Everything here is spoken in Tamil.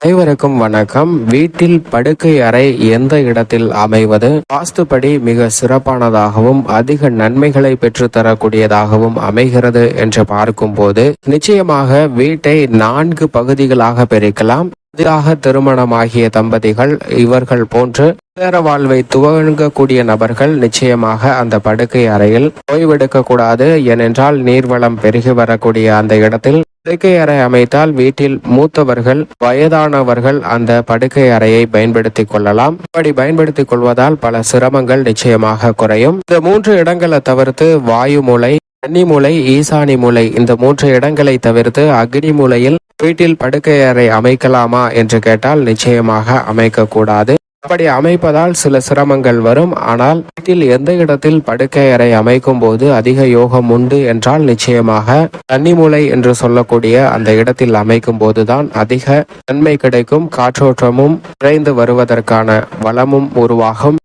அனைவருக்கும் வணக்கம். வீட்டில் படுக்கை அறை எந்த இடத்தில் அமைவது வாஸ்துப்படி மிக சிறப்பானதாகவும் அதிக நன்மைகளை பெற்றுத்தரக்கூடியதாகவும் அமைகிறது என்று பார்க்கும்போது நிச்சயமாக வீட்டை 4 பகுதிகளாக பிரிக்கலாம். புதிதாக திருமணமாகிய தம்பதிகள் இவர்கள் போன்று வேற வாழ்வை துவங்கக்கூடிய நபர்கள் நிச்சயமாக அந்த படுக்கை அறையில் ஓய்வெடுக்க கூடாது. ஏனென்றால் நீர்வளம் பெருகி வரக்கூடிய அந்த இடத்தில் படுக்கை அறை அமைத்தால் வீட்டில் மூத்தவர்கள் வயதானவர்கள் அந்த படுக்கை அறையை பயன்படுத்திக் கொள்ளலாம். அப்படி பயன்படுத்திக் கொள்வதால் பல சிரமங்கள் நிச்சயமாக குறையும். இந்த 3 இடங்களை தவிர்த்து வாயு மூலை, கன்னி மூலை, ஈசானி மூலை இந்த 3 இடங்களை தவிர்த்து அக்னி மூலையில் வீட்டில் படுக்கை அறை அமைக்கலாமா என்று கேட்டால் நிச்சயமாக அமைக்க கூடாது. அப்படி அமைப்பதால் சில சிரமங்கள் வரும். ஆனால் வீட்டில் எந்த இடத்தில் படுக்கை அறை அமைக்கும் போது அதிக யோகம் உண்டு என்றால் நிச்சயமாக கன்னிமூலை என்று சொல்லக்கூடிய அந்த இடத்தில் அமைக்கும் போதுதான் அதிக நன்மை கிடைக்கும். காற்றோட்டமும் குறைந்து வருவதற்கான வளமும் உருவாகும்.